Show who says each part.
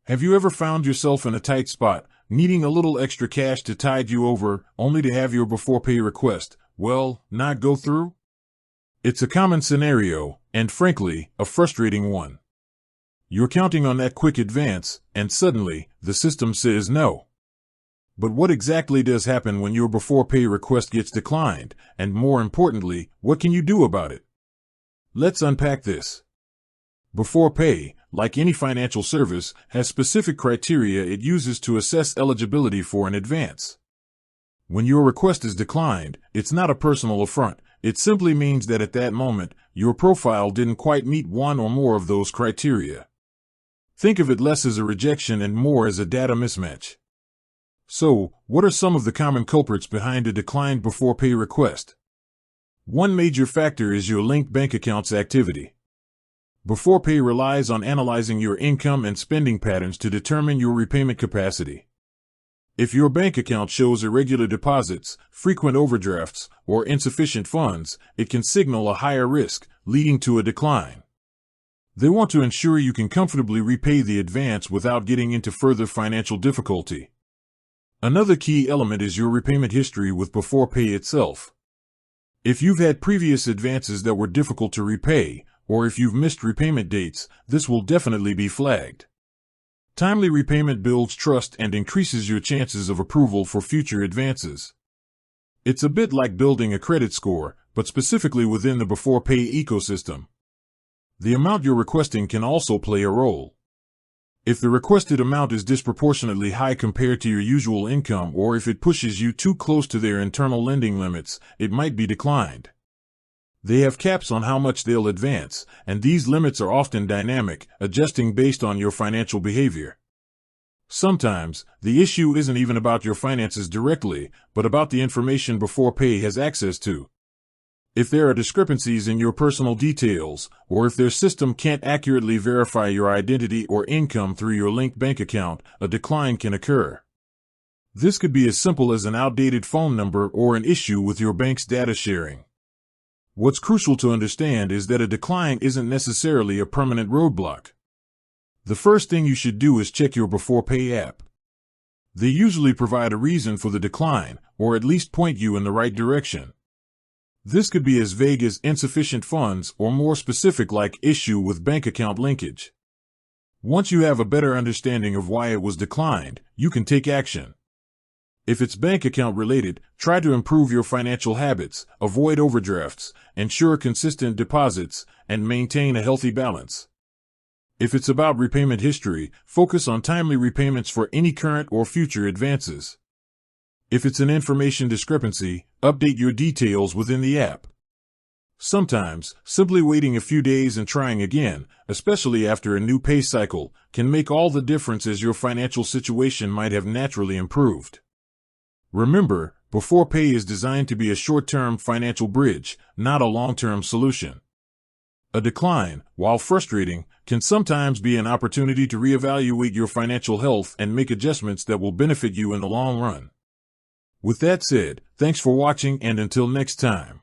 Speaker 1: Have you ever found yourself in a tight spot, needing a little extra cash to tide you over, only to have your Beforepay request, not go through? It's a common scenario, and frankly, a frustrating one. You're counting on that quick advance, and suddenly, the system says no. But what exactly does happen when your Beforepay request gets declined, and more importantly, what can you do about it? Let's unpack this. Beforepay, like any financial service, has specific criteria it uses to assess eligibility for an advance. When your request is declined, it's not a personal affront. It simply means that at that moment, your profile didn't quite meet one or more of those criteria. Think of it less as a rejection and more as a data mismatch. So, what are some of the common culprits behind a declined Beforepay request? One major factor is your linked bank account's activity. Beforepay relies on analyzing your income and spending patterns to determine your repayment capacity. If your bank account shows irregular deposits, frequent overdrafts, or insufficient funds, it can signal a higher risk, leading to a decline. They want to ensure you can comfortably repay the advance without getting into further financial difficulty. Another key element is your repayment history with Beforepay itself. If you've had previous advances that were difficult to repay, or if you've missed repayment dates, this will definitely be flagged. Timely repayment builds trust and increases your chances of approval for future advances. It's a bit like building a credit score, but specifically within the Beforepay ecosystem. The amount you're requesting can also play a role. If the requested amount is disproportionately high compared to your usual income, or if it pushes you too close to their internal lending limits, it might be declined. They have caps on how much they'll advance, and these limits are often dynamic, adjusting based on your financial behavior. Sometimes, the issue isn't even about your finances directly, but about the information Beforepay has access to. If there are discrepancies in your personal details, or if their system can't accurately verify your identity or income through your linked bank account, a decline can occur. This could be as simple as an outdated phone number or an issue with your bank's data sharing. What's crucial to understand is that a decline isn't necessarily a permanent roadblock. The first thing you should do is check your Beforepay app. They usually provide a reason for the decline, or at least point you in the right direction. This could be as vague as insufficient funds or more specific like issue with bank account linkage. Once you have a better understanding of why it was declined, you can take action. If it's bank account related, try to improve your financial habits, avoid overdrafts, ensure consistent deposits, and maintain a healthy balance. If it's about repayment history, focus on timely repayments for any current or future advances. If it's an information discrepancy, update your details within the app. Sometimes, simply waiting a few days and trying again, especially after a new pay cycle, can make all the difference as your financial situation might have naturally improved. Remember, Beforepay is designed to be a short-term financial bridge, not a long-term solution. A decline, while frustrating, can sometimes be an opportunity to reevaluate your financial health and make adjustments that will benefit you in the long run. With that said, thanks for watching, and until next time.